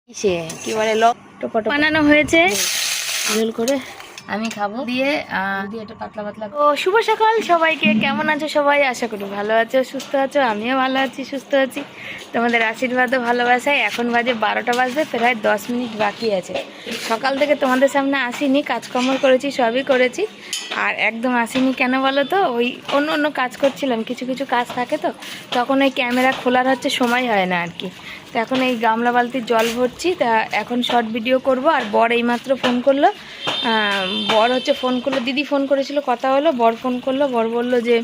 সে কি বলে টপা বানানো হয়েছে ঝোল করে আমি খাবো দিয়ে এটা পাতলা পাতলা। ও শুভ সকাল সবাইকে, কেমন আছো সবাই? আশা করি ভালো আছো, সুস্থ আছো। আমিও ভালো আছি, সুস্থ আছি। তোমাদের আশীর্বাদ ও ভালোবাসায় এখন বাজে 12টা বাজতে প্রায় 10 মিনিট বাকি আছে। সকাল থেকে তোমাদের সামনে আসিনি, কাজকর্ম করেছি, সবই করেছি। আর একদম আসিনি কেন বলো তো, ওই অন্য কাজ করছিলাম, কিছু কিছু কাজ থাকে তো তখন ওই ক্যামেরা খোলার হচ্ছে সময় হয় না আর কি। তো এখন এই গামলা বালতির জল ভরছি, তা এখন শর্ট ভিডিও করব। আর বর এইমাত্র ফোন করলো, বর হচ্ছে ফোন করলো, দিদি ফোন করেছিল, কথা হলো, বর ফোন করলো, বর বললো যে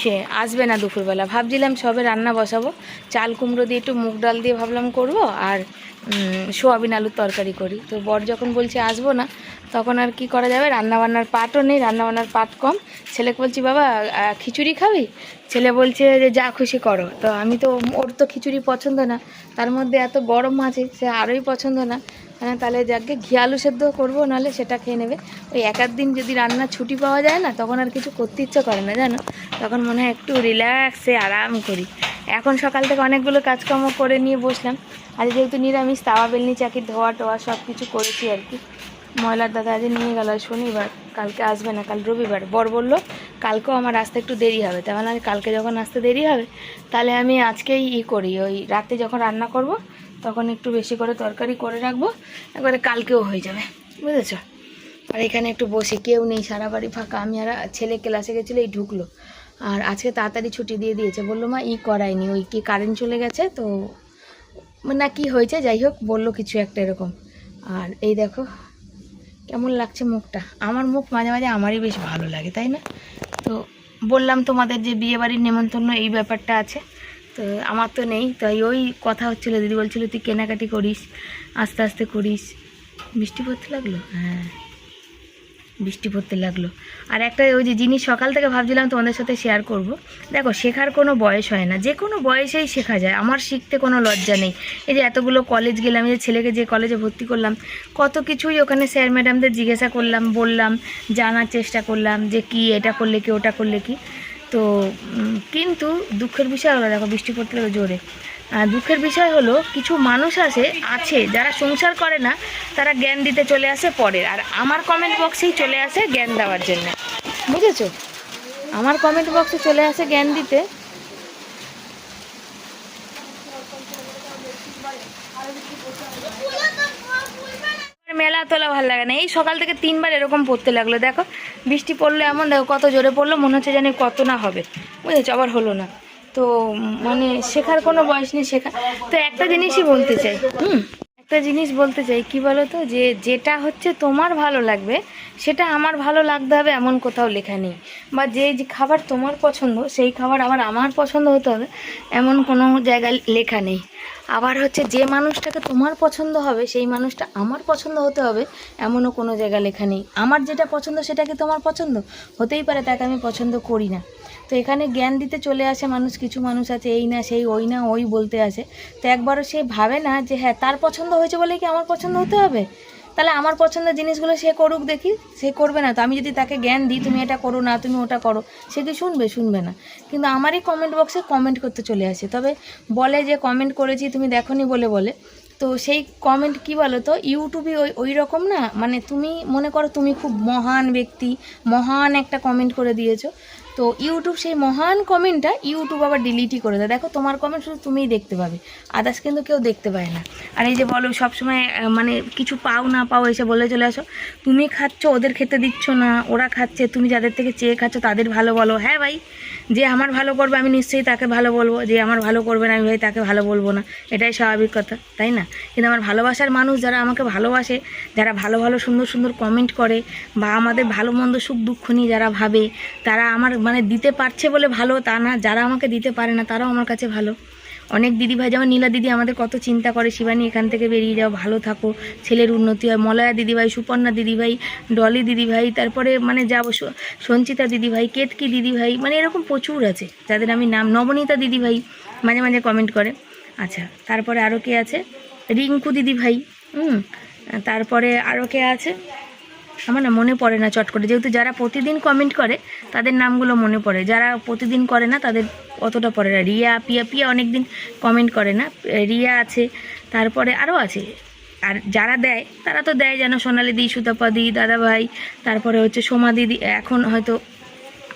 সে আসবে না দুপুরবেলা। ভাবছিলাম সবে রান্না বসাবো, চাল কুমড়ো দিয়ে একটু মুগ ডাল দিয়ে ভাবলাম করব, আর সোয়াবিন আলুর তরকারি করি। তো বর যখন বলছে আসবো না, তখন আর কি করা যাবে, রান্নাবান্নার পাটও নেই, রান্নাবান্নার পাট কম। ছেলেকে বলছি বাবা খিচুড়ি খাবি? ছেলে বলছে যে যা খুশি করো। তো আমি তো, ওর তো খিচুড়ি পছন্দ না, তার মধ্যে এত গরম আছে, সে আরোই পছন্দ না। হ্যাঁ তাহলে যাকে ঘি আলু সেদ্ধ করবো, নাহলে সেটা খেয়ে নেবে। ওই এক দিন যদি রান্নার ছুটি পাওয়া যায় না, তখন আর কিছু করতে ইচ্ছে করে না জানো, তখন মনে হয় একটু রিল্যাক্সে আরাম করি। এখন সকাল থেকে অনেকগুলো কাজকর্ম করে নিয়ে বসলাম। আজ যেহেতু নিরামিষ, তাওয়া বেলনি চাকির ধোয়া টোয়া সব কিছু করেছি আর কি। ময়লার দাদা আজ নিয়ে গেল, শনিবার, কালকে আসবে না, কাল রবিবার। বর বললো কালকেও আমার আসতে একটু দেরি হবে, তাহলে আমি কালকে যখন আসতে দেরি হবে, তাহলে আমি আজকেই করি, ওই রাতে যখন রান্না করব তখন একটু বেশি করে তরকারি করে রাখবো, একবারে কালকেও হয়ে যাবে, বুঝেছো? আর এখানে একটু বসে, কেউ নেই, সারা বাড়ি ফাঁকা। আমি আর ছেলে ক্লাসে গেছিলো, এই ঢুকলো। আর আজকে তাড়াতাড়ি ছুটি দিয়ে দিয়েছে, বললো মা করায়নি, ওই কি কারেন্ট চলে গেছে তো না কি হয়েছে, যাই হোক বললো কিছু একটা এরকম। আর এই দেখো কেমন লাগছে মুখটা, আমার মুখ মাঝে মাঝে আমারই বেশ ভালো লাগে, তাই না? তো বললাম তোমাদের যে বিয়েবাড়ির নেমন্তন্ন এই ব্যাপারটা আছে, তো আমার তো নেই, তাই ওই কথা হচ্ছিলো, দিদি বলছিল তুই কেনাকাটি করিস, আস্তে আস্তে করিস। বৃষ্টি পড়তে লাগলো, হ্যাঁ বৃষ্টি পড়তে লাগলো। আর একটা ওই যে জিনিস সকাল থেকে ভাবছিলাম তোমাদের সাথে শেয়ার করব। দেখো, শেখার কোনো বয়স হয় না, যে কোনো বয়সেই শেখা যায়, আমার শিখতে কোনো লজ্জা নেই। এই যে এতগুলো কলেজ গেলাম, এই যে ছেলেকে যে কলেজে ভর্তি করলাম, কত কিছুই ওখানে স্যার ম্যাডামদের জিজ্ঞাসা করলাম, বললাম, জানার চেষ্টা করলাম যে কি এটা করলে কি, ওটা করলে কি। তো কিন্তু দুঃখের বিষয় হলো, দেখো বৃষ্টি পড়তে লাগলো জোরে। দুঃখের বিষয় হলো, কিছু মানুষ আছে যারা সংসার করে না, তারা জ্ঞান দিতে চলে আসে পরের, আর আমার কমেন্ট বক্সেই চলে আসে জ্ঞান দেওয়ার জন্য, বুঝেছো? আমার কমেন্ট বক্সে চলে আসে জ্ঞান দিতে। মেলা তোলা ভালো লাগে না, এই সকাল থেকে 3বার এরকম পড়তে লাগলো। দেখো বৃষ্টি পড়লো এমন, দেখো কত জোরে পড়লো, মনে হচ্ছে জানি কত না হবে, বুঝেছো? আবার হলো না। তো মানে শেখার কোনো বয়স নেই, শেখা। তো একটা জিনিসই বলতে চাই, একটা জিনিস বলতে চাই, কি বলো তো, যে যেটা হচ্ছে তোমার ভালো লাগবে সেটা আমার ভালো লাগতে হবে এমন কোথাও লেখা নেই, বা যে খাবার তোমার পছন্দ সেই খাবার আবার আমার পছন্দ হতে হবে এমন কোনো জায়গায় লেখা নেই। আবার হচ্ছে যে মানুষটাকে তোমার পছন্দ হবে সেই মানুষটা আমার পছন্দ হতে হবে এমনও কোনো জায়গা লেখা নেই। আমার যেটা পছন্দ সেটা কি তোমার পছন্দ হতেই পারে, তাকে আমি পছন্দ করি না। তো এখানে জ্ঞান দিতে চলে আসে মানুষ, কিছু মানুষ আছে এই না সেই, ওই না ওই বলতে আসে। তো একবারও সে ভাবে না যে হ্যাঁ তার পছন্দ হয়েছে বলেই কি আমার পছন্দ হতে হবে? তাহলে আমার পছন্দের জিনিসগুলো সে করুক, দেখি। সে করবে না তো আমি যদি তাকে জ্ঞান দিই তুমি এটা করো না, তুমি ওটা করো, সে কি শুনবে? শুনবে না। কিন্তু আমারই কমেন্ট বক্সে কমেন্ট করতে চলে আসে, তবে বলে যে কমেন্ট করেছি তুমি দেখোনি বলে। তো সেই কমেন্ট কি বলো তো, ইউটিউবে ওই রকম না, মানে তুমি মনে করো তুমি খুব মহান ব্যক্তি, মহান একটা কমেন্ট করে দিয়েছো, তো ইউটিউব সেই মহান কমেন্টটা ইউটিউব আবার ডিলিটই করে দেয়। দেখো তোমার কমেন্ট শুধু তুমিই দেখতে পাবে, আদার্স কিন্তু কেউ দেখতে পায় না। আর এই যে বলো সবসময় মানে কিছু পাও না পাও এসে বলে চলে আসো, তুমি খাচ্ছ ওদের খেতে দিচ্ছ না, ওরা খাচ্ছে তুমি যাদের থেকে চেয়ে খাচ্ছ তাদের ভালো বলো। হ্যাঁ ভাই, যে আমার ভালো করবে আমি নিশ্চয়ই তাকে ভালো বলবো, যে আমার ভালো করবে না আমি ভাই তাকে ভালো বলবো না, এটাই স্বাভাবিক কথা, তাই না? কিন্তু আমার ভালোবাসার মানুষ যারা আমাকে ভালোবাসে, যারা ভালো ভালো সুন্দর সুন্দর কমেন্ট করে, বা আমাদের ভালো মন্দ সুখ দুঃখ নিয়ে যারা ভাবে, তারা আমার মানে দিতে পারছে বলে ভালো তা না, যারা আমাকে দিতে পারে না তারাও আমার কাছে ভালো। অনেক দিদিভাই, যেমন নীলা দিদি আমাদের কত চিন্তা করে, শিবানী এখান থেকে বেরিয়ে যাও, ভালো থাকো, ছেলের উন্নতি হয়, মলয়া দিদিভাই, সুপর্ণা দিদিভাই, ডলি দিদিভাই, তারপরে মানে যাবো সঞ্চিতা দিদিভাই, কেতকি দিদিভাই, মানে এরকম প্রচুর আছে যাদের আমি নাম, নবনীতা দিদিভাই মাঝে মাঝে কমেন্ট করে। আচ্ছা, তারপরে আরও কে আছে, রিঙ্কু দিদিভাই, তারপরে আরও কে আছে আমার না মনে পড়ে না চট করে, যেহেতু যারা প্রতিদিন কমেন্ট করে তাদের নামগুলো মনে পড়ে, যারা প্রতিদিন করে না তাদের অতটা পড়ে না। রিয়া, পিয়া অনেক দিন কমেন্ট করে না, রিয়া আছে, তারপরে আরও আছে। আর যারা দেয় তারা তো দেয় যেন সোনালি দি, সুতাপা দি, দাদা ভাই, তারপরে হচ্ছে সোমা দিদি, এখন হয়তো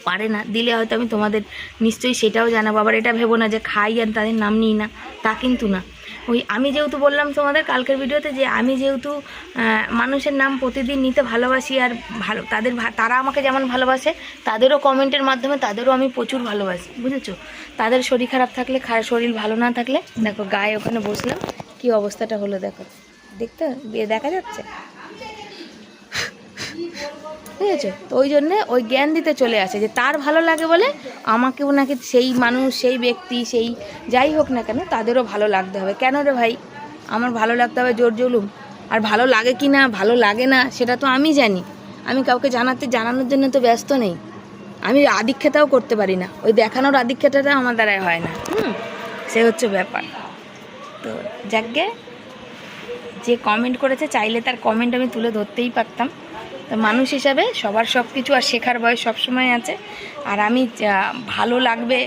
পারে না, দিলে হয়তো আমি তোমাদের নিশ্চয়ই সেটাও জানাবো। আবার এটা ভেবো না যে খাই আর তাদের নাম নিই না, তা কিন্তু না। ওই আমি যেহেতু বললাম তোমাদের কালকের ভিডিওতে যে আমি যেহেতু মানুষের নাম প্রতিদিন নিতে ভালোবাসি, আর ভালো তারা আমাকে যেমন ভালোবাসে, তাদেরও কমেন্টের মাধ্যমে তাদেরও আমি প্রচুর ভালোবাসি, বুঝেছো। তাদের শরীর খারাপ থাকলে, শরীর ভালো না থাকলে, দেখো গায়ে ওখানে বসলাম কি অবস্থাটা হলো, দেখো দেখা যাচ্ছে, বুঝেছো। তো ওই জন্যে ওই জ্ঞান দিতে চলে আসে যে তার ভালো লাগে বলে আমাকেও নাকি সেই মানুষ, সেই ব্যক্তি, সেই যাই হোক না কেন তাদেরও ভালো লাগতে হবে। কেন রে ভাই, আমার ভালো লাগতে হবে জোর জুলুম? আর ভালো লাগে কি না, ভালো লাগে না সেটা তো আমি জানি। আমি কাউকে জানানোর জন্য তো ব্যস্ত নেই। আমি আদিক্ষেতাও করতে পারি না, ওই দেখানোর আদিক্ষেতাটা আমার দ্বারাই হয় না। সে হচ্ছে ব্যাপার। তো যাকে যে কমেন্ট করেছে, চাইলে তার কমেন্ট আমি তুলে ধরতেই পারতাম। তো মানুষ হিসাবে সবার সব কিছু আর শেখার বয়স সবসময় আছে। আর আমি ভালো লাগবে,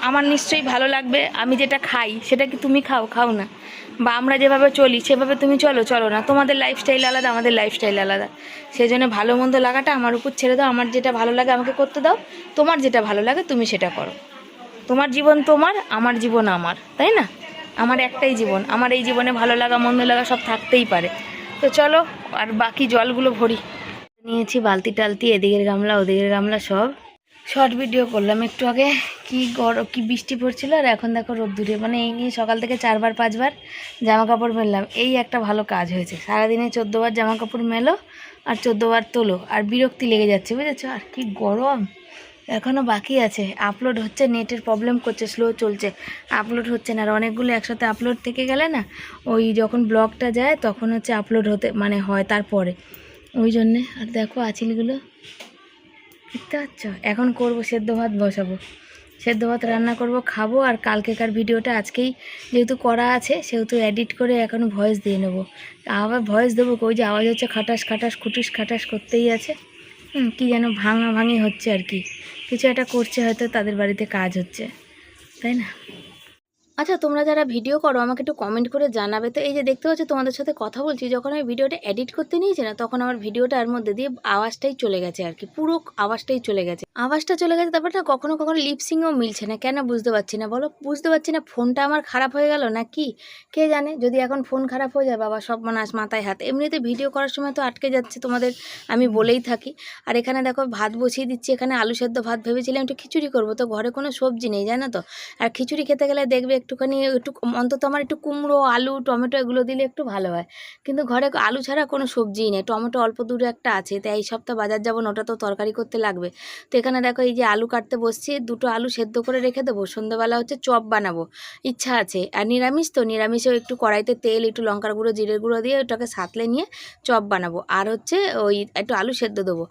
আমার নিশ্চয়ই ভালো লাগবে। আমি যেটা খাই সেটা কি তুমি খাও না, বা আমরা যেভাবে চলি সেভাবে তুমি চলো না। তোমাদের লাইফস্টাইল আলাদা, আমাদের লাইফস্টাইল আলাদা। সেই জন্য ভালো মন্দ লাগাটা আমার উপর ছেড়ে দাও। আমার যেটা ভালো লাগে আমাকে করতে দাও, তোমার যেটা ভালো লাগে তুমি সেটা করো। তোমার জীবন তোমার, আমার জীবন আমার, তাই না? আমার একটাই জীবন, আমার এই জীবনে ভালো লাগা মন্দ লাগা সব থাকতেই পারে। তো চলো আর বাকি জলগুলো ভরি। নিয়েছি বালতি টালতি, এদিকের গামলা ওদিকের গামলা সব। শর্ট ভিডিও করলাম একটু আগে, কি বৃষ্টি পড়ছিল, আর এখন দেখো রোদ্দুরে, মানে এই নিয়ে সকাল থেকে 4-5 বার জামা কাপড় মেললাম। এই একটা ভালো কাজ হয়েছে, সারাদিনে 14 বার জামা কাপড় মেলো আর 14 বার তোলো, আর বিরক্তি লেগে যাচ্ছে, বুঝেছো। আর কি গরম, এখনও বাকি আছে। আপলোড হচ্ছে, নেটের প্রবলেম করছে, স্লো চলছে, আপলোড হচ্ছে না। আর অনেকগুলো একসাথে আপলোড থেকে গেলে না, ওই যখন ব্লগটা যায় তখন হচ্ছে আপলোড হতে মানে হয় তারপরে, ওই জন্যে। আর দেখো আঁচিলগুলো দেখতে পাচ্ছ। এখন করব সেদ্ধ ভাত, বসাবো সেদ্ধ ভাত, রান্না করব, খাবো। আর কালকেকার ভিডিওটা আজকেই যেহেতু করা আছে সেহেতু এডিট করে এখন ভয়েস দিয়ে নেবো। আবার ভয়েস দেবো, ওই যে আওয়াজ হচ্ছে খাটাস খাটাস খুটিস খাটাস করতেই আছে। কি যেন ভাঙি হচ্ছে আর কি, কিছু একটা করছে হয়তো, তাদের বাড়িতে কাজ হচ্ছে, তাই না? আচ্ছা, তোমরা যারা ভিডিও করো আমাকে একটু কমেন্ট করে জানাবে তো। এই যে দেখতে পাচ্ছ তোমাদের সাথে কথা বলছি, যখন আমি ভিডিওটা এডিট করতে নিয়েছি না, তখন আমার ভিডিওটার মধ্যে দিয়ে আওয়াজটাই চলে গেছে আর কি, পুরো আওয়াজটাই চলে গেছে, তারপর না কখনো লিপসিংও মিলছে না, কেন বুঝতে পারছি না বলো, বুঝতে পারছি না। ফোনটা আমার খারাপ হয়ে গেল না কি, কে জানে। যদি এখন ফোন খারাপ হয়ে যায়, বাবা সব মাথায় হাত। এমনিতে ভিডিও করার সময় তো আটকে যাচ্ছে, তোমাদের আমি বলেই থাকি। আর এখানে দেখো ভাত বসিয়ে দিচ্ছি, এখানে আলু সেদ্ধ ভাত, ভেবেছিলাম একটু খিচুড়ি করবো, তো ঘরে কোনো সবজি নেই জানো তো। আর খিচুড়ি খেতে গেলে দেখবে একটু অন্তত আমার একটু কুমড়ো, আলু, টমেটো এগুলো দিলে একটু ভালো হয়। কিন্তু ঘরে আলু ছাড়া কোনো সবজিই নেই, টমেটো অল্প দূরে একটা আছে, তাই এই সপ্তাহ বাজার যাবো, ওটা তো তরকারি করতে লাগবে। তো এখানে দেখো এই যে আলু কাটতে বসছি, 2টো আলু সেদ্ধ করে রেখে দেবো, সন্ধ্যাবেলা হচ্ছে চপ বানাবো, ইচ্ছা আছে। আর নিরামিষ তো, নিরামিষেও একটু কড়াইতে তেল, একটু লঙ্কার গুঁড়ো, জিরের গুঁড়ো দিয়ে ওটাকে সাঁতলে নিয়ে চপ বানাবো। আর হচ্ছে ওই একটু আলু সেদ্ধ দেবো।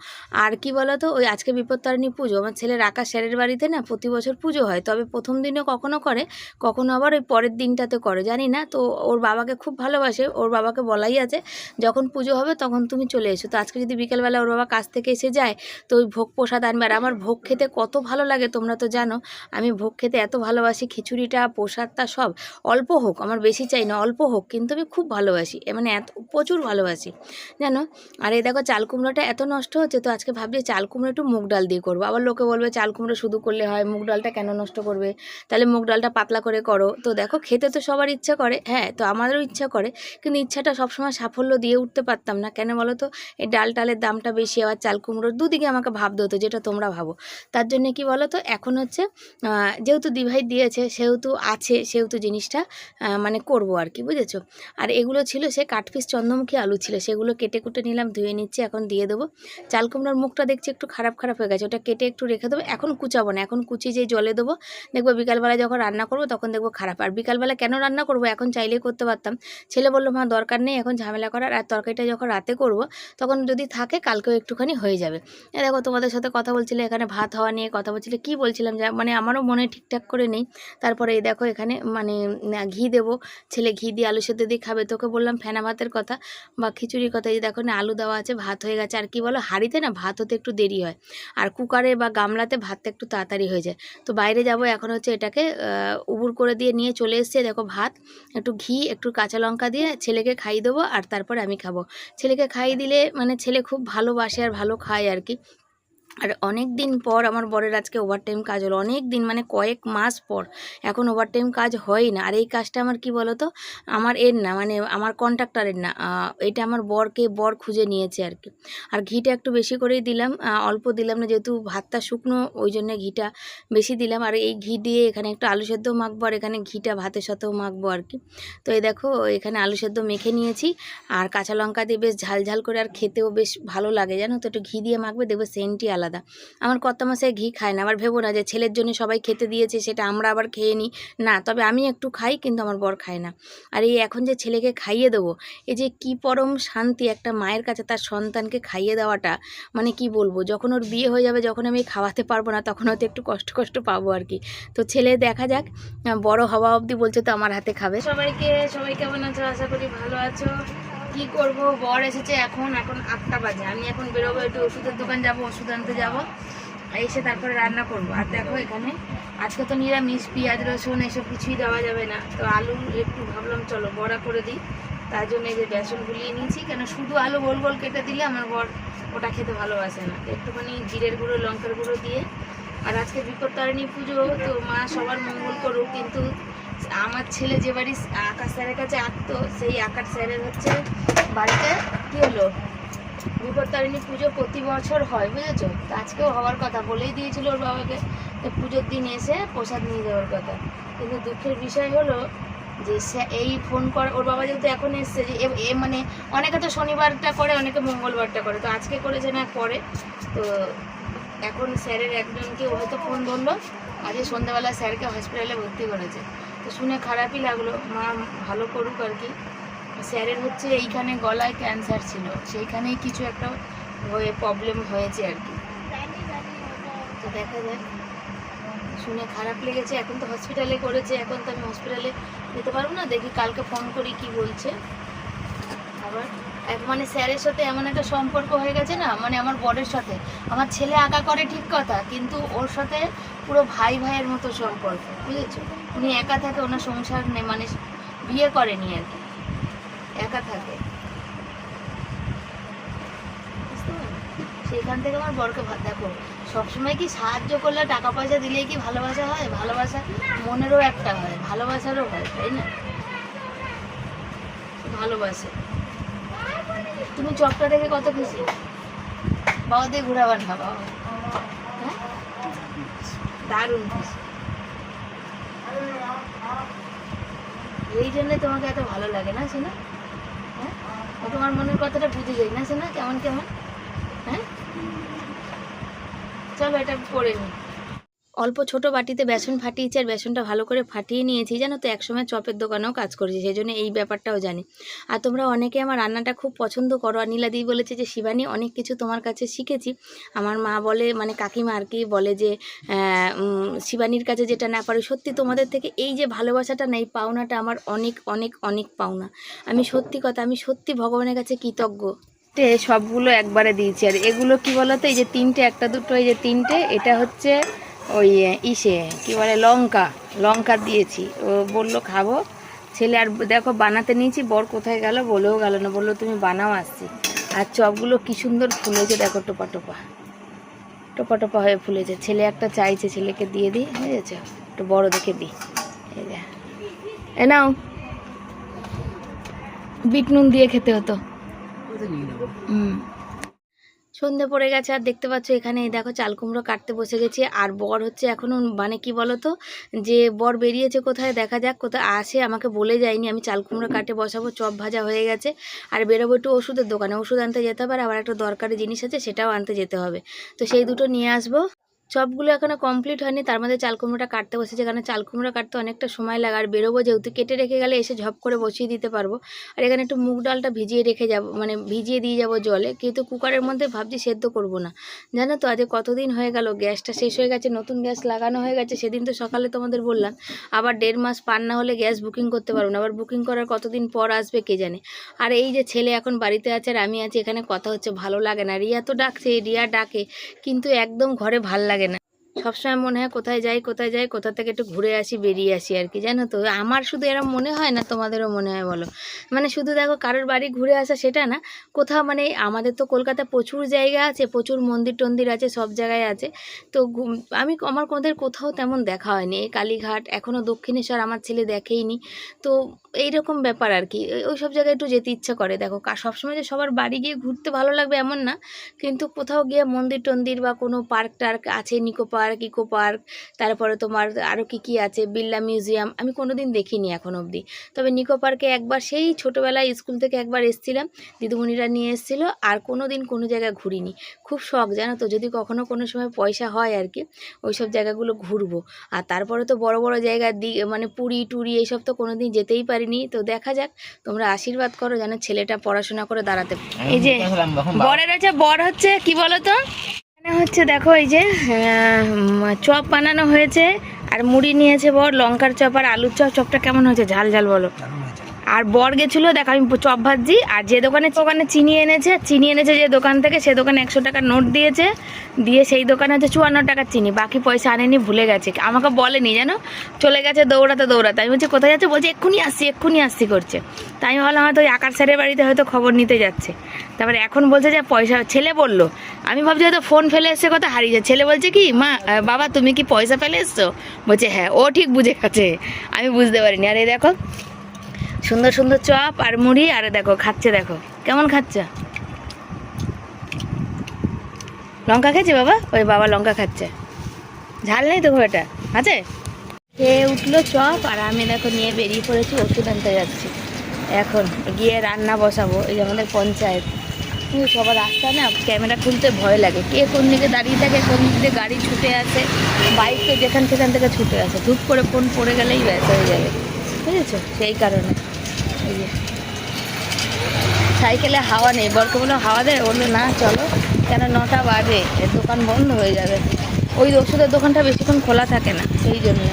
আর কি বলো তো, ওই আজকে বিপত্তারিণী পুজো, আমার ছেলের আকাশ স্যারের বাড়িতে না প্রতি বছর পুজো হয়, তবে প্রথম দিনে কখনো করে, কখনো আবার ওই পরের দিনটাতে করে, জানি না। তো ওর বাবাকে খুব ভালোবাসে, ওর বাবাকে বলাই আছে যখন পুজো হবে তখন তুমি চলে এসো। তো আজকে যদি বিকেলবেলা ওর বাবা কাছ থেকে এসে যায়, তো ওই ভোগ প্রসাদ আনবে। আর আমার ভোগ খেতে কত ভালো লাগে তোমরা তো জানো, আমি ভোগ খেতে এত ভালোবাসি, খিচুড়িটা, প্রসাদটা সব অল্প হোক, আমার বেশি চাই না, অল্প হোক, কিন্তু আমি খুব ভালোবাসি, মানে এত প্রচুর ভালোবাসি জানো। আর এই দেখো চাল কুমড়োটা এত নষ্ট হচ্ছে, তো আজকে ভাবছি চাল কুমড়ো একটু মুগ ডাল দিয়ে করবো। আবার লোকে বলবে চাল কুমড়ো শুধু করলে হয়, মুগ ডালটা কেন নষ্ট করবে, তাহলে মুগ ডালটা পাতলা করে করো। তো দেখো খেতে তো সবার ইচ্ছা করে, হ্যাঁ, তো আমাদেরও ইচ্ছা করে, কিন্তু ইচ্ছাটা সবসময় সাফল্য দিয়ে উঠতে পারতাম না, কেন বলো তো, এই ডাল টালের দামটা বেশি, আবার চাল কুমড়োর দুদিকে আমাকে ভাবতে হতো, যেটা তোমরা ভাবো। তার জন্য কি বলো তো, এখন হচ্ছে যেহেতু দিভাই দিয়েছে, সেহেতু জিনিসটা মানে করবো আর কি, বুঝেছো। আর এগুলো ছিল সে কাঠপিস চন্দ্রমুখী আলু ছিল, সেগুলো কেটে কুটে নিলাম, ধুয়ে নিচ্ছি, এখন দিয়ে দেবো। চাল কুমড়োর মুখটা দেখছি একটু খারাপ হয়ে গেছে, ওটা কেটে একটু রেখে দেবো, এখন কুচাবো না, এখন কুচি যে জলে দেবো, দেখবো বিকালবেলা যখন রান্না করবো তখন দেখবো খারাপ। আর বিকালবেলা কেন রান্না করবো, এখন চাইলেই করতে পারতাম, ছেলে বললো মা দরকার নেই এখন ঝামেলা করার, আর তরকারিটা যখন রাতে করব তখন যদি থাকে কালকেও একটুখানি হয়ে যাবে। দেখো তোমাদের সাথে কথা বলছিলে, এখানে ভাত হওয়া নিয়ে কথা বলছিলে, কি বলছিলাম যে মানে আমারও মনে ঠিকঠাক করে নেই। তারপরে এই দেখো এখানে মানে ঘি দেবো, ছেলে ঘি দিয়ে আলু সেদ্ধ দিয়ে খাবে, তোকে বললাম ফেনা ভাতের কথা বা খিচুড়ির কথা, এই দেখো না আলু দেওয়া আছে, ভাত হয়ে গেছে। আর কি বলো, হাঁড়িতে না ভাত হতে একটু দেরি হয়, আর কুকারে বা গামলাতে ভাতটা একটু তাড়াতাড়ি হয়ে যায়। তো বাইরে যাব এখন হচ্ছে এটাকে উবুর করে করে দিয়ে নিয়ে চলে এসেছে। দেখো ভাত, একটু ঘি, একটু কাঁচা লঙ্কা দিয়ে ছেলেকে খাইয়ে দেবো, আর তারপর আমি খাবো। ছেলেকে খাইয়ে দিলে মানে ছেলে খুব ভালোবাসে আর ভালো খায় আর কি। আর অনেক দিন পর আমার বরের আজকে ওভারটাইম কাজ হলো, অনেক দিন মানে কয়েক মাস পর এখন ওভারটাইম কাজ হয় না। আর এই কাজটা আমার কি বলো তো, আমার এর না, মানে আমার কন্ট্রাক্টরের না, এটা আমার বর খুঁজে নিয়েছে আর কি। আর ঘিটা একটু বেশি করেই দিলাম, অল্প দিলাম না, যেহেতু ভাতটা শুকনো ওই জন্য ঘিটা বেশি দিলাম। আর এই ঘি দিয়ে এখানে একটু আলু সেদ্ধ মাখবো, আর এখানে ঘিটা ভাতের সাথেও মাখবো আর কি। তো এই দেখো এখানে আলু সেদ্ধ মেখে নিয়েছি, আর কাঁচা লঙ্কা দিয়ে বেশ ঝাল ঝাল করে, আর খেতেও বেশ ভালো লাগে জানো তো। একটু ঘি দিয়ে মাখবে, দেখবে সেন্টই আলাদা। আমার কর্তামশাই ঘি খায় না, আবার ভেবো না যে ছেলের জন্য সবাই খেতে দিয়েছে সেটা আমরা আবার খেয়ে নিই, না। তবে আমি একটু খাই, কিন্তু আমার বর খায় না। আর এই এখন যে ছেলেকে খাইয়ে দেবো, এই যে কি পরম শান্তি একটা মায়ের কাছে তার সন্তানকে খাইয়ে দেওয়াটা, মানে কি বলবো। যখন ওর বিয়ে হয়ে যাবে, যখন আমি খাওয়াতে পারবো না, তখন হয়তো একটু কষ্ট কষ্ট পাবো আর কি। তো ছেলে দেখা যাক, বড় হওয়া অবধি বলছে তো আমার হাতে খাবে। সবাই কেমন আছো? আশা করি ভালো আছো। কি করব, বর এসেছে এখন 8টা বাজে, আমি এখন বেরোবো, একটু ওষুধের দোকান যাব, ওষুধ আনতে যাবো, এসে তারপরে রান্না করব। আর দেখো এখানে আজকে তো নিরামিষ, পেঁয়াজ রসুন এসব কিছুই দেওয়া যাবে না, তো আলু একটু ভাবলাম চলো বড়া করে দিই। তার জন্য এই যে বেসন গুলিয়ে নিয়েছি, কেন শুধু আলু গোল গোল কেটে দিলে আমার বর ওটা খেতে ভালোবাসে না, একটুখানি জিরের গুঁড়ো লঙ্কার গুঁড়ো দিয়ে। আর আজকে বিপত্তারিণী পুজো, তো মা সবার মঙ্গল করুক। কিন্তু আমার ছেলে যে বাড়ি আকাশ স্যারের কাছে আঁকতো, সেই আকাশ স্যারের হচ্ছে বাড়িতে কি হলো, বিপত্তারিণী পুজো প্রতি বছর হয়, বুঝেছো। তো আজকেও হওয়ার কথা, বলেই দিয়েছিল ওর বাবাকে যে পুজোর দিন এসে প্রসাদ নিয়ে যাওয়ার কথা। কিন্তু দুঃখের বিষয় হলো যে সে এই ফোন করে, ওর বাবা যেহেতু এখন এসছে, যে মানে অনেকে তো শনিবারটা করে, অনেকে মঙ্গলবারটা করে, তো আজকে করেছে না করে। তো এখন স্যারের একজনকে ও হয়তো ফোন ধরলো, আজকে সন্ধ্যাবেলা স্যারকে হসপিটালে ভর্তি করেছে। তো শুনে খারাপই লাগলো, মা ভালো করুক আর কি। স্যারের হচ্ছে এইখানে গলায় ক্যান্সার ছিল, সেইখানেই কিছু একটা প্রবলেম হয়েছে আর কি। তো দেখা যাক, শুনে খারাপ লেগেছে। এখন তো হসপিটালে করেছে, এখন তো আমি হসপিটালে যেতে পারবো না, দেখি কালকে ফোন করি কি বলছে। আবার মানে স্যারের সাথে এমন একটা সম্পর্ক হয়ে গেছে না, মানে আমার বরের সাথে, আমার ছেলে আঁকা করে ঠিক কথা, কিন্তু ওর সাথে পুরো ভাই ভাইয়ের মতো সম্পর্ক, বুঝেছো। উনি একা থাকে, ওনার সংসার নেই, মানে বিয়ে করেনি আর কি, একা থাকে। সেইখান থেকে আমার বরকে দেখো, সবসময় কি সাহায্য করলে, টাকা পয়সা দিলেই কি ভালোবাসা হয়? ভালোবাসা মনেরও একটা হয়, ভালোবাসারও হয়, তাই না? ভালোবাসে। তুমি চপটা দেখে কত খুশি, বাবা দিয়ে ঘোরাবার না বাবা, হ্যাঁ দারুণ খুশি। এই জন্যে তোমাকে এত ভালো লাগে না শোনা, হ্যাঁ? তোমার মনের কথাটা বুঝে যাই না শোনা, কেমন কেমন, হ্যাঁ। চলো এটা করে নিই। অল্প ছোট বাটিতে বেসন ফাটিয়েছি, আর বেসনটা ভালো করে ফাটিয়ে নিয়েছি, জানো তো। একসময় চপের দোকানেও কাজ করেছি, সেই জন্য এই ব্যাপারটাও জানি। আর তোমরা অনেকে আমার রান্নাটা খুব পছন্দ করো। আর নীলাদি বলেছে যে শিবানী অনেক কিছু তোমার কাছে শিখেছি। আমার মা বলে, মানে কাকিমা আর কি বলে, যে শিবানীর কাছে যেটা না পারি, সত্যি তোমাদের থেকে এই যে ভালোবাসাটা নেই, পাওনাটা আমার অনেক অনেক অনেক পাওনা। আমি সত্যি কথা, আমি সত্যি ভগবানের কাছে কৃতজ্ঞ। সবগুলো একবারে দিয়েছি। আর এগুলো কি বলতো, এই যে তিনটে, একটা দুটো, এই যে তিনটে, এটা হচ্ছে ওই কি বলে, লঙ্কা দিয়েছি। ও বললো খাবো ছেলে। আর দেখো বানাতে নিয়েছি, বর কোথায় গেল বলেও গেল না, বললো তুমি বানাও, আসছি। আর চপগুলো কি সুন্দর ফুলেছে দেখো, টোপা টোপা টোপা টোপা হয়ে ফুলেছে। ছেলে একটা চাইছে, ছেলেকে দিয়ে দিই, বুঝেছো, একটু বড় দেখে দিই। এই যে এ নাও, বিট নুন দিয়ে খেতে হতো। সন্ধে পড়ে গেছে, আর দেখতে পাচ্ছ এখানে দেখো চাল কুমড়ো কাটতে বসে গেছি। আর বর হচ্ছে এখনও, মানে কি বলতো, যে বর বেরিয়েছে কোথায়, দেখা যাক কোথায় আসে, আমাকে বলে যায়নি। আমি চাল কুমড়ো কাটে বসাবো, চপ ভাজা হয়ে গেছে। আর বেরোবো একটু ওষুধের দোকানে, ওষুধ আনতে যেতে হবে, আর আবার একটা দরকারি জিনিস আছে, সেটাও আনতে যেতে হবে। তো সেই দুটো নিয়ে আসবো। চপগুলো এখনো কমপ্লিট হয়নি, তার মধ্যে চাল কুমড়োটা কাটতে বসেছে, কারণ চাল কুমড়ো কাটতে অনেকটা সময় লাগে। আর বেরোবো যেহেতু, কেটে রেখে গেলে এসে ঝপ করে বসিয়ে দিতে পারবো। আর এখানে একটু মুগ ডালটা ভিজিয়ে রেখে যাবো, মানে ভিজিয়ে দিয়ে যাবো জলে, কিন্তু কুকারের মধ্যে ভাবছি সেদ্ধ করব না। জানো তো আজ কতদিন হয়ে গেল, গ্যাসটা শেষ হয়ে গেছে, নতুন গ্যাস লাগানো হয়ে গেছে। সেদিন তো সকালে তোমাদের বললাম, আবার 1.5 মাস পার না হলে গ্যাস বুকিং করতে পারবো না। আবার বুকিং করার কতদিন পর আসবে কে জানে। আর এই যে ছেলে এখন বাড়িতে আছে আর আমি আছি, এখানে কথা হচ্ছে, ভালো লাগে না। রিয়া তো ডাকছে, রিয়া ডাকে, কিন্তু একদম ঘরে ভাল লাগে না। সবসময় মনে হয় কোথায় যাই কোথা থেকে একটু ঘুরে আসি, বেরিয়ে আসি আর কি, জানো তো। আমার শুধু এরকম মনে হয় না, তোমাদেরও মনে হয় বলো? মানে শুধু দেখো কারোর বাড়ি ঘুরে আসা সেটা না, কোথাও মানে আমাদের তো কলকাতায় প্রচুর জায়গা আছে, প্রচুর মন্দির টন্দির আছে, সব জায়গায় আছে। তো আমার কোথাও তেমন দেখা হয়নি। এই কালীঘাট, এখনও দক্ষিণেশ্বর আমার ছেলে দেখেইনি। তো এইরকম ব্যাপার আর কি, ওই সব জায়গায় একটু যেতে ইচ্ছা করে। দেখো সবসময় যে সবার বাড়ি গিয়ে ঘুরতে ভালো লাগবে এমন না, কিন্তু কোথাও গিয়ে মন্দির টন্দির বা কোনো পার্ক টার্ক আছে, নিকো পার্ক, ইকো পার্ক, তারপরে তোমার আরও কী আছে, বিড়লা মিউজিয়াম, আমি কোনো দিন দেখিনি এখন অবধি। তবে নিকো পার্কে একবার সেই ছোটোবেলায় স্কুল থেকে একবার এসেছিলাম, দিদিমণিরা নিয়ে এসেছিলো, আর কোনো দিন কোনো জায়গায় ঘুরিনি। খুব শখ, জানো তো, যদি কখনো কোনো সময় পয়সা হয় আর কি, ওই সব জায়গাগুলো ঘুরবো। আর তারপরে তো বড় বড় জায়গার মানে পুরী টুরি এইসব তো কোনো দিন যেতেই পারিনি। তো দেখা যাক, তোমরা আশীর্বাদ করো যেন ছেলেটা পড়াশোনা করে দাঁড়াতে। এই যে বরের হচ্ছে, বর হচ্ছে কি বলো তো, হচ্ছে দেখো এই যে চপ বানানো হয়েছে, আর মুড়ি নিয়েছে বর, লঙ্কার চপ আর আলুর চপ। চপটা কেমন হয়েছে, ঝাল ঝাল বলো। আর বর গেছিলো, দেখো আমি চপ ভাজছি, আর যে দোকানে চিনি এনেছে যে দোকান থেকে, সে দোকানে 100 টাকার নোট দিয়েছে, দিয়ে সেই দোকানে হচ্ছে 54 টাকার চিনি, বাকি পয়সা আনেনি, ভুলে গেছে, আমাকে বলেনি জানো, চলে গেছে দৌড়াতে। আমি বলছি কোথায় যাচ্ছে, বলছে এক্ষুনি আসছি করছে। তাই আমি ভাবলাম হয়তো ওই আকার স্যারের বাড়িতে হয়তো খবর নিতে যাচ্ছে। তারপরে এখন বলছে যে পয়সা, ছেলে বললো, আমি ভাবছি হয়তো ফোন ফেলে এসছে, কথা হারিয়ে যায়। ছেলে বলছে কি, মা বাবা তুমি কি পয়সা ফেলে এসছো? বলছে হ্যাঁ। ও ঠিক বুঝে গেছে, আমি বুঝতে পারিনি। আর এই দেখো সুন্দর সুন্দর চপ আর মুড়ি, আর দেখো খাচ্ছে, দেখো কেমন খাচ্ছে। লঙ্কা খেয়েছে বাবা, ওই বাবা লঙ্কা খাচ্ছে, ঝাল নেই তো খুব এটা আছে। খেয়ে উঠলো চপ, আর আমি দেখো নিয়ে বেরিয়ে পড়েছি, ওষুধ আনতে যাচ্ছি। এখন গিয়ে রান্না বসাবো। এই যে আমাদের পঞ্চায়েত, সবার রাস্তা না, ক্যামেরা খুলতে ভয় লাগে, কে কোন দিকে দাঁড়িয়ে থাকে, কোন দিক দিয়ে গাড়ি ছুটে আসে, বাইক তো যেখান সেখান থেকে ছুটে আসে, ধূপ করে ফোন পড়ে গেলেই ব্যস্ত হয়ে যাবে, বুঝেছো? সেই কারণে এই যে সাইকেলে হাওয়া নেই, বরকে বললো হাওয়া দেয়, বললো না চলো, কেন 9টা বাজে, এর দোকান বন্ধ হয়ে যাবে। ওই ওষুধের দোকানটা বেশিক্ষণ খোলা থাকে না, সেই জন্য।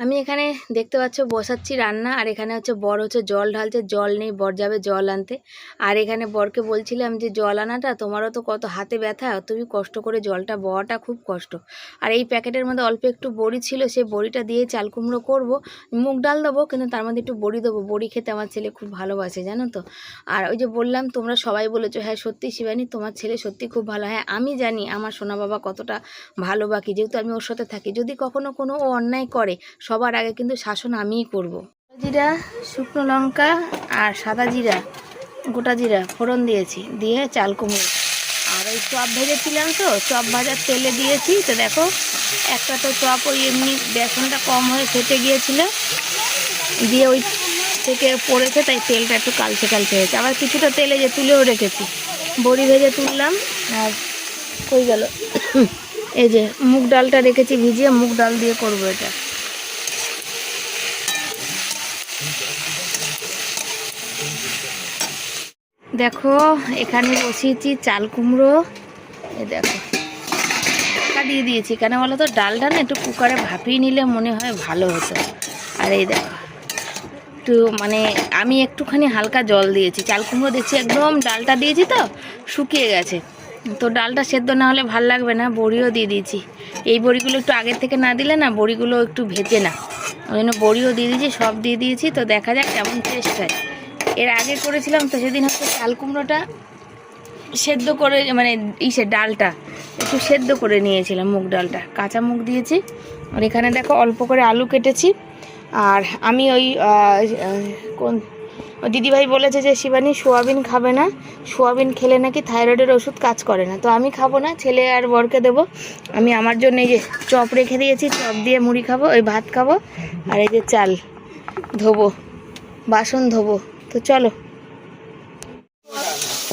আমি এখানে দেখতে পাচ্ছ বসাচ্ছি রান্না, আর এখানে হচ্ছে বর হচ্ছে জল ঢালছে, জল নেই, বর যাবে জল আনতে। আর এখানে বরকে বলছিলাম যে জল আনাটা, তোমারও তো কত হাতে ব্যথা, তুমি কষ্ট করে জলটা বওয়াটা খুব কষ্ট। আর এই প্যাকেটের মধ্যে অল্প একটু বড়ি ছিল, সেই বড়িটা দিয়ে চাল কুমড়ো করবো, মুগ ডাল দেবো, কিন্তু তার মধ্যে একটু বড়ি দেবো, বড়ি খেতে আমার ছেলে খুব ভালোবাসে, জানো তো। আর ওই যে বললাম, তোমরা সবাই বলেছো হ্যাঁ সত্যি শিবানী তোমার ছেলে সত্যি খুব ভালো। হ্যাঁ আমি জানি আমার সোনা বাবা কতটা ভালোবাকি, যেহেতু আমি ওর সাথে থাকি। যদি কখনো কোনো ও অন্যায় করে, সবার আগে কিন্তু শাসন আমিই করব। জিরা, শুকনো লঙ্কা আর সাদা জিরা, গোটা জিরা ফোড়ন দিয়েছি, দিয়ে চাল কুমড়ো। আর ওই চপ ভেজেছিলাম, তো চপ ভাজার তেলে দিয়েছি। তো দেখো একটা তো চপ ওই এমনি বেসনটা কম হয়ে ফেটে গিয়েছিল, দিয়ে ওই থেকে পড়েছে, তাই তেলটা একটু কালচে কালচে হয়েছে। আবার কিছুটা তেলে যে তুলেও রেখেছি, বড়ি ভেজে তুললাম। আর কই গেল, এই যে মুগ ডালটা রেখেছি ভিজিয়ে, মুগ ডাল দিয়ে করবো এটা। দেখো এখানে বসিয়েছি চাল কুমড়ো, এই দেখো ঢাকা দিয়ে দিয়েছি, কেন বলো তো, ডালটা না একটু কুকারে ভাপিয়ে নিলে মনে হয় ভালো হতো। আর এই দেখো একটু মানে আমি একটুখানি হালকা জল দিয়েছি, চাল কুমড়ো দেখছি একদম ডালটা দিয়েছি তো শুকিয়ে গেছে, তো ডালটা সেদ্ধ না হলে ভাল লাগবে না। বড়িও দিয়ে দিয়েছি, এই বড়িগুলো একটু আগের থেকে না দিলে না বড়িগুলো একটু ভেজে না, ওই জন্য বড়িও দিয়ে দিয়েছি, সব দিয়ে দিয়েছি। তো দেখা যাক কেমন টেস্ট হয়। এর আগে করেছিলাম তো সেদিন হচ্ছে চাল কুমড়োটা সেদ্ধ করে, মানে ডালটা একটু সেদ্ধ করে নিয়েছিলাম, মুগ ডালটা, কাঁচা মুগ দিয়েছি। আর এখানে দেখো অল্প করে আলু কেটেছি। আর আমি ওই কোন দিদিভাই বলেছে যে শিবানী সোয়াবিন খাবে না, সোয়াবিন খেলে নাকি থাইরয়েডের ওষুধ কাজ করে না, তো আমি খাবো না, ছেলে আর বরকে দেবো। আমি আমার জন্য এই যে চপ রেখে দিয়েছি, চপ দিয়ে মুড়ি খাবো, ওই ভাত খাবো। আর এই যে চাল ধোবো, বাসন ধোবো। তো চলো।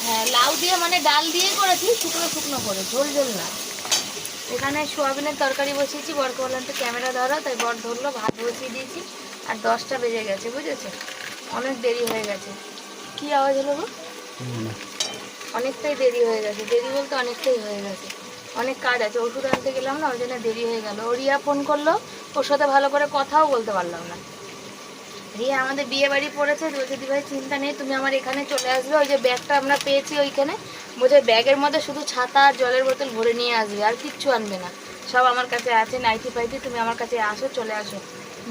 হ্যাঁ লাউ দিয়ে মানে ডাল দিয়ে করেছি, শুকনো শুকনো করে, ঝোল ঝোল না। এখানে সোয়াবিনের তরকারি বসিয়েছি, বরকে বললাম তো ক্যামেরা ধরো, তাই বর ধরলো, ভাত বসিয়ে দিয়েছি। আর 10টা বেজে গেছে, বুঝেছো, অনেক দেরি হয়ে গেছে। কি আওয়াজ হলো গো? অনেকটাই দেরি হয়ে গেছে, দেরি বলতে অনেকটাই হয়ে গেছে, অনেক কাজ আছে, ওষুধ আনতে গেলাম না, ওই জন্য দেরি হয়ে গেল। ও রিয়া ফোন করলো, ওর সাথে ভালো করে কথাও বলতে পারলাম না। দিয়ে আমাদের বিয়ে বাড়ি পড়েছে, বলছে দিদিভাই চিন্তা নেই, তুমি আমার এখানে চলে আসবে, ওই যে ব্যাগটা আমরা পেয়েছি ওইখানে, বলছে ব্যাগের মধ্যে শুধু ছাতা আর জলের বোতল ভরে নিয়ে আসবে, আর কিচ্ছু আনবে না, সব আমার কাছে আছে, নাইটি ফাইটি, তুমি আমার কাছে আসো, চলে আসো,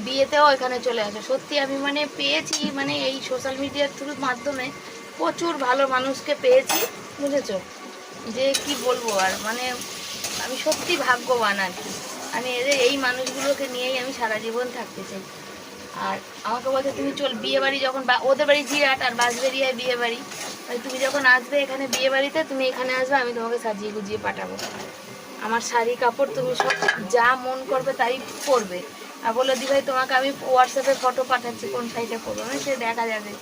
বিয়েতেও এখানে চলে আসো। সত্যি আমি মানে পেয়েছি, মানে এই সোশ্যাল মিডিয়ার থ্রুর মাধ্যমে প্রচুর ভালো মানুষকে পেয়েছি, বুঝেছো, যে কি বলবো আর, মানে আমি সত্যি ভাগ্যবান আর কি। আমি এই মানুষগুলোকে নিয়েই আমি সারা জীবন থাকতে চাই। আর আমাকে বলছে তুমি চল বিয়ে বাড়ি, যখন ওদের বাড়ি জিরাট আর বাঁশবেড়িয়ায় বিয়ে বাড়ি, তুমি যখন আসবে এখানে বিয়ে বাড়িতে, তুমি এখানে আসবে, আমি তোমাকে সাজিয়ে গুজিয়ে পাঠাবো, আমার শাড়ি কাপড় তুমি সব যা মন করবে তাই পরবে। আর বলে দিভাই তোমাকে আমি হোয়াটসঅ্যাপে ফটো পাঠাচ্ছি, কোন শাড়িটা পরবো না সে দেখা যাবে।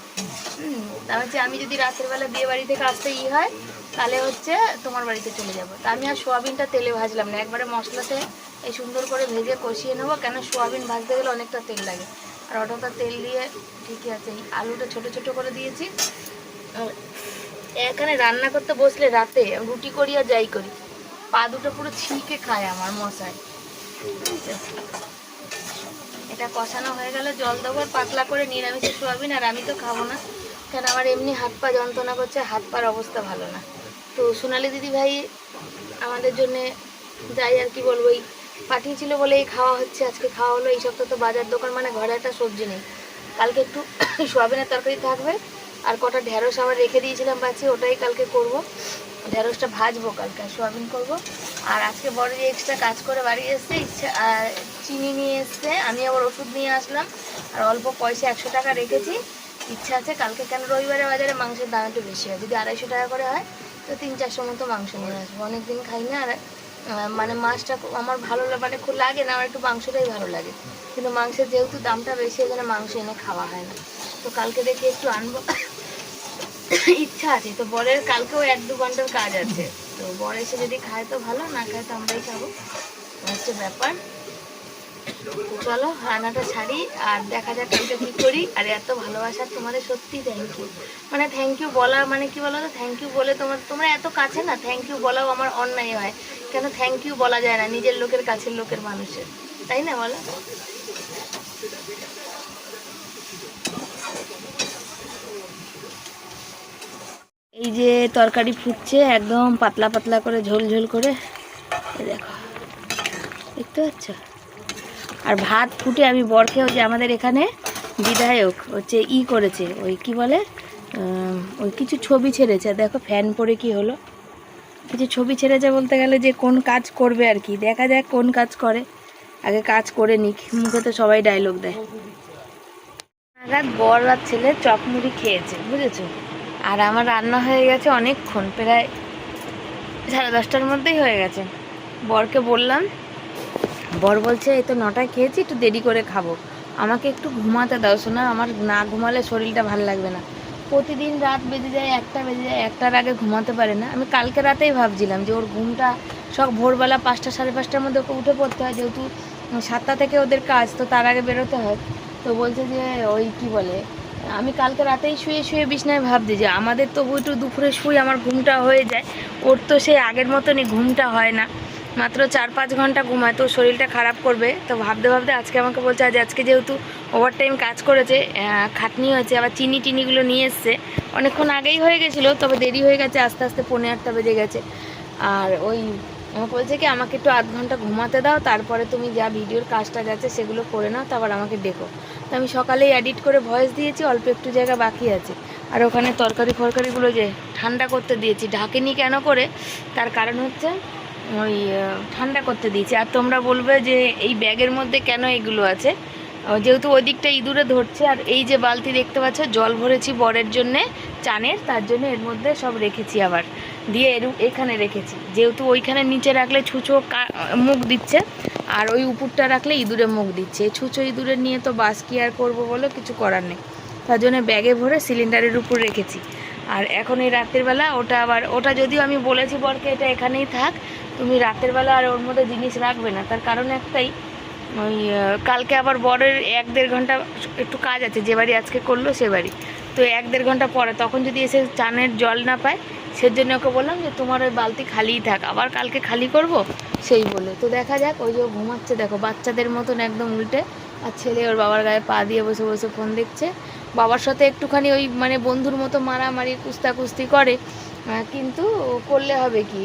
তা হচ্ছে আমি যদি রাতের বেলা বিয়ে বাড়ি থেকে আসতে হয়, তাহলে হচ্ছে তোমার বাড়িতে চলে যাবো। তা আমি আর সোয়াবিনটা তেলে ভাজলাম না, একবারে মশলাতে এই সুন্দর করে ভেজে কষিয়ে নেবো, কেন সোয়াবিন ভাজতে গেলে অনেকটা তেল লাগে, আর অতটা তেল দিয়ে ঠিকই আছে। এই আলুটা ছোট ছোট করে দিয়েছি। এখানে রান্না করতে বসলে রাতে রুটি করি আর যাই করি, পা দুটো পুরো ছিঁকে খায় আমার মশাই। এটা কষানো হয়ে গেলে জল দেবো, পাতলা করে নিরামিষের সোয়াবিন, আর আমি তো খাবো না, কেন আমার এমনি হাত পা যন্ত্রণা করছে, হাত পার অবস্থা ভালো না। তো সোনালি দিদি ভাই আমাদের জন্যে যাই আর কি বলবো, এই পাঠিয়েছিল বলেই খাওয়া হচ্ছে, আজকে খাওয়া হলো। এই সপ্তাহ তো বাজার দোকান মানে ঘরে একটা সবজি নেই, কালকে একটু সোয়াবিনের তরকারি থাকবে, আর কটা ঢেঁড়স আবার রেখে দিয়েছিলাম বাচ্চি, ওটাই কালকে করব, ঢেঁড়সটা ভাজবো, কালকে সোয়াবিন করব। আর আজকে বড় যে এক্সট্রা কাজ করে বাড়ি এসছে, ইচ্ছা চিনি নিয়ে এসছে, আমি আবার ওষুধ নিয়ে আসলাম, আর অল্প পয়সা 100 টাকা রেখেছি, ইচ্ছা আছে কালকে, কেন রবিবারে বাজারে মাংসের দাম একটু বেশি হয়, যদি 250 টাকা করে হয় তো 300-400 মতো মাংস নিয়ে আসবো, অনেকদিন খাই না। আর মানে মাছটা আমার ভালো মানে খুব লাগে না, আমার একটু মাংসটাই ভালো লাগে, কিন্তু মাংসের যেহেতু দামটা বেশি, এখানে মাংস এনে খাওয়া হয় না, তো কালকে দেখি একটু আনবো, ইচ্ছা আছে। তো বরের কালকেও 1-2 ঘন্টার কাজ আছে, তো বর এসে যদি খায় তো ভালো, না খায় তো আমরাই খাবো, হচ্ছে ব্যাপার। চলো রান্নাটা ছাড়ি আর দেখা যাক কালকে কী করি। আর এত ভালোবাসা তোমাদের, সত্যি থ্যাংক ইউ, মানে থ্যাংক ইউ বলা মানে কি বলো তো, থ্যাংক ইউ বলে তোমরা এত কাছে না, থ্যাংক ইউ বলাও আমার অন্যায় হয়, কেন থ্যাংক ইউ বলা যায় না নিজের লোকের কাছের লোকের মানুষের, তাই না বলো? এই যে তরকারি ফুটছে একদম পাতলা পাতলা করে, ঝোল ঝোল করে, দেখো দেখতে পাচ্ছ, আর ভাত ফুটে আমি বরকেও, যে আমাদের এখানে বিধায়ক হচ্ছে করেছে, ওই কি বলে, ওই কিছু ছবি ছেড়েছে, দেখো ফ্যান পরে কি হলো, কিছু ছবি ছেড়েছে, বলতে গেলে যে কোন কাজ করবে আর কি, দেখা যাক কোন কাজ করে, আগে কাজ করে নিক, মুখে তো সবাই ডায়লগ দেয়। নাগাদ বর আর ছেলে চপ মুড়ি খেয়েছে, বুঝেছো, আর আমার রান্না হয়ে গেছে অনেকক্ষণ, প্রায় 10:30টার মধ্যেই হয়ে গেছে। বরকে বললাম, বর বলছে এই তো 9টায় খেয়েছি, একটু দেরি করে খাবো, আমাকে একটু ঘুমাতে দাও শোনা, আমার না ঘুমালে শরীরটা ভালো লাগবে না, প্রতিদিন রাত বেজে যায়, 1টা বেজে যায়, 1টার আগে ঘুমাতে পারে না। আমি কালকে রাতেই ভাবছিলাম যে ওর ঘুমটা সব ভোরবেলা 5টা 5:30টার মধ্যে ওকে উঠে পড়তে হয়, যেহেতু 7টা থেকে ওদের কাজ, তো তার আগে বেরোতে হয়। তো বলছে যে ওই কি বলে, আমি কালকে রাতেই শুয়ে শুয়ে বিছনায় ভাবছি যে আমাদের তবু একটু দুপুরে শুয়ে আমার ঘুমটা হয়ে যায়, ওর তো সেই আগের মতনই ঘুমটা হয় না, মাত্র 4-5 ঘন্টা ঘুমায়, তো শরীরটা খারাপ করবে। তো ভাবতে ভাবতে আজকে আমাকে বলছে আজকে যেহেতু ওভারটাইম কাজ করেছে, খাটনি হয়েছে, আবার চিনি টিনিগুলো নিয়ে এসছে, অনেকক্ষণ আগেই হয়ে গেছিলো, তবে দেরি হয়ে গেছে, আস্তে আস্তে 7:45 বেজে গেছে। আর ওই আমাকে বলছে কি আমাকে একটু 8 ঘন্টা ঘুমাতে দাও, তারপরে তুমি যা ভিডিওর কাজটা যাচ্ছে সেগুলো করে নাও, তারপর আমাকে ডেকো। তো আমি সকালেই এডিট করে ভয়েস দিয়েছি, অল্প একটু জায়গা বাকি আছে, আর ওখানে তরকারি ফরকারিগুলো যে ঠান্ডা করতে দিয়েছি, ঢাকেনি কেন করে, তার কারণ হচ্ছে ওই ঠান্ডা করতে দিয়েছি। আর তোমরা বলবে যে এই ব্যাগের মধ্যে কেন এগুলো আছে, যেহেতু ওই দিকটা ইঁদুরে ধরছে, আর এই যে বালতি দেখতে পাচ্ছ জল ভরেছি বরের জন্যে চানের, তার জন্য এর মধ্যে সব রেখেছি, আবার দিয়ে এখানে রেখেছি, যেহেতু ওইখানে নিচে রাখলে ছুঁচো মুখ দিচ্ছে, আর ওই উপরটা রাখলে ইঁদুরে মুখ দিচ্ছে, এই ছুঁচো ইঁদুরে নিয়ে তো বাস কি আর করবো বলো, কিছু করার নেই, তার জন্য ব্যাগে ভরে সিলিন্ডারের উপর রেখেছি। আর এখন এই রাতের বেলা ওটা যদিও আমি বলেছি বরকে এটা এখানেই থাক, তুমি রাতের বেলা আর ওর মধ্যে জিনিস রাখবে না, তার কারণ একটাই, ওই কালকে আবার বরের 1-1.5 ঘন্টা একটু কাজ আছে, যে বাড়ি আজকে করলো সে বাড়ি, তো 1-1.5 ঘন্টা পরে তখন যদি এসে চানের জল না পায়, সেজন্য ওকে বললাম যে তোমার ওই বালতি খালিই থাক, আবার কালকে খালি করব সেই বলে। তো দেখা যাক, ওই যে ঘুমাচ্ছে দেখো বাচ্চাদের মতন একদম উল্টে, আর ছেলে ওর বাবার গায়ে পা দিয়ে বসে বসে ফোন দেখছে। বাবার সাথে একটুখানি ওই মানে বন্ধুর মতো মারামারি কুস্তাকুস্তি করে, কিন্তু করলে হবে কি,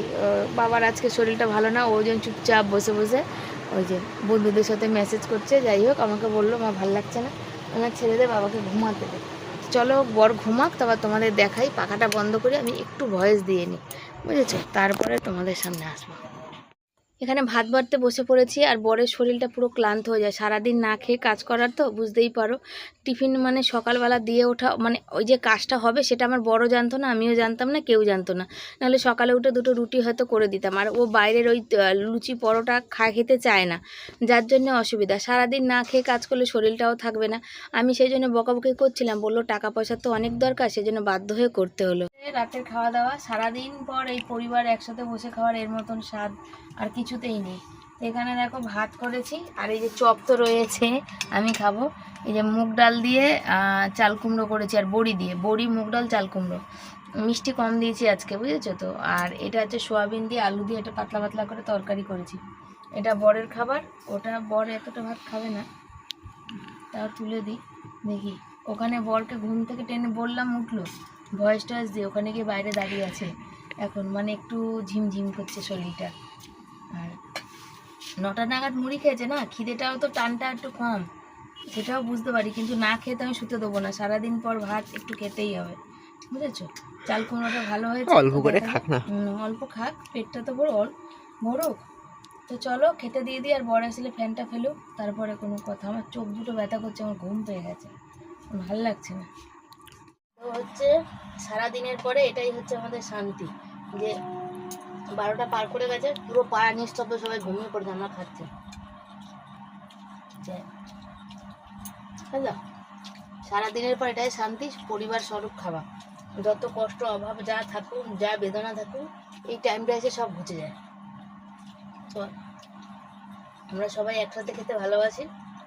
বাবার আজকে শরীরটা ভালো না, ওজন চুপচাপ বসে বসে ওই যে বন্ধুদের সাথে মেসেজ করছে। যাই হোক, আমাকে বললো মা ভালো লাগছে না, আমার ছেলেদের বাবাকে ঘুমাতে দে। চলো বর ঘুমাক, তারপর তোমাদের দেখাই। পাখাটা বন্ধ করে আমি একটু ভয়েস দিয়ে নিই, বুঝেছো, তারপরে তোমাদের সামনে আসবো। এখানে ভাত বাড়তে বসে পড়েছি, আর বরের শরীরটা পুরো ক্লান্ত হয়ে যায়, সারাদিন না খেয়ে কাজ করার, তো বুঝতেই পারো। টিফিন মানে সকালবেলা দিয়ে ওঠা, মানে ওই যে কাজটা হবে সেটা আমার বড় জানতো না, আমিও জানতাম না, কেউ জানতো না। নাহলে সকালে উঠে দুটো রুটি হয়তো করে দিতাম, আর ও বাইরের ওই লুচি পরোটা খেতে চায় না, যার জন্য অসুবিধা। সারাদিন না খেয়ে কাজ করলে শরীরটাও থাকবে না। আমি সেই জন্য বকাবকি করছিলাম, বললো টাকা পয়সার তো অনেক দরকার, সেই জন্য বাধ্য হয়ে করতে হলো। রাতের খাওয়া দাওয়া, সারাদিন পর এই পরিবার একসাথে বসে খাওয়ার এর মতন স্বাদ আর কিছুতেই নেই। তো এখানে দেখো ভাত করেছি, আর এই যে চপ তো রয়েছে, আমি খাবো। এই যে মুগ ডাল দিয়ে চাল কুমড়ো করেছি, আর বড়ি দিয়ে, বড়ি মুগ ডাল চাল কুমড়ো, মিষ্টি কম দিয়েছি আজকে, বুঝেছো তো। আর এটা হচ্ছে সোয়াবিন দিয়ে আলু দিয়ে একটা পাতলা পাতলা করে তরকারি করেছি। এটা বরের খাবার, ওটা বর এতটা ভাত খাবে না, তাও তুলে দিই দেখি। ওখানে বরকে ঘুম থেকে টেনে বললাম, উঠলো, ভয়েস টয়েস দিয়ে ওখানে গিয়ে বাইরে দাঁড়িয়ে আছে এখন, মানে একটু ঝিমঝিম করছে শরীরটা। আর 9টা নাগাদ মুড়ি খেয়েছে না, খিদেটাও তো টানটা একটু কম, সেটাও বুঝতে পারি, কিন্তু না খেয়ে তো আমি শুতে দেবো না, সারাদিন পর ভাত একটু খেতেই হবে, বুঝেছো। চাল কুমড়োটা ভালো হয়েছে, অল্প করে খাক না, অল্প খাক, পেটটা তো বড়। তো চলো খেতে দিয়ে দিই, আর বর আসলে ফ্যানটা ফেলুক, তারপরে কোনো কথা। আমার চোখ দুটো ব্যথা করছে, আমার ঘুম পেয়ে গেছে, ভাল লাগছে না। তো হচ্ছে সারাদিনের পরে এটাই হচ্ছে আমাদের শান্তি, যে 12টা পার করে গেছে, পুরো পাড়া নিস্তব্ধ, সবাই ঘুমিয়ে পড়েছে, আমরা খাচ্ছি। বুঝলো, সারাদিনের পর এটাই শান্তি, পরিবার স্বরূপ খাওয়া। যত কষ্ট অভাব যা থাকুক, যা বেদনা থাকুক, এই টাইমটা এসে সব ঘুচে যায়। তো আমরা সবাই একসাথে খেতে ভালোবাসি,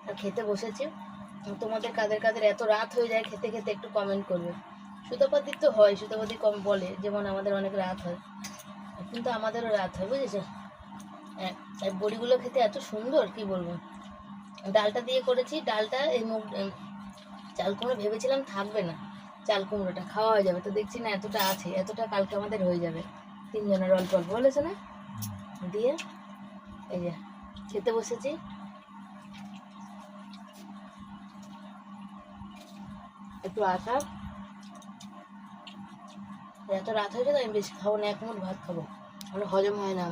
আর খেতে বসেছি। তোমাদের কাদের কাদের এত রাত হয়ে যায় খেতে খেতে, একটু কমেন্ট করবে। সুতপাতির তো হয়, সুতপাতি কম বলে, যেমন আমাদের অনেক রাত হয়, কিন্তু আমাদেরও রাত হয়, বুঝেছো। বড়িগুলো খেতে এত সুন্দর, কি বলবো। ডালটা দিয়ে করেছি, ডালটা এই চাল কুমড়ো ভেবেছিলাম থাকবে না, চাল কুমড়োটা খাওয়া হয়ে যাবে, তো দেখছি না এতটা আছে, এতটা কালকে আমাদের হয়ে যাবে, 3 জনের অল্প অল্প বলেছে না। দিয়ে এই যে খেতে বসেছি। একটু আসা, এত রাত হয়েছে তো আমি বেশি খাবো না, 1 মুঠ ভাত খাবো, মানে হজম হয় না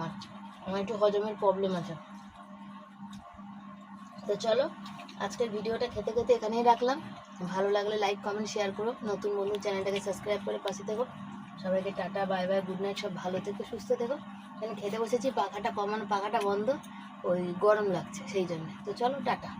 আমার একটু হজমের প্রবলেম আছে। তো চলো আজকের ভিডিওটা খেতে খেতে এখানেই রাখলাম। ভালো লাগলে লাইক কমেন্ট শেয়ার করো, নতুন বন্ধু চ্যানেলটাকে সাবস্ক্রাইব করে পাশে থেকো। সবাইকে tata bye bye, good night, সব ভালো থেকো, সুস্থ থেকো। এখানে খেতে বসেছি, পাখাটা বন্ধ, ওই গরম লাগছে সেই জন্য। তো চলো টাটা।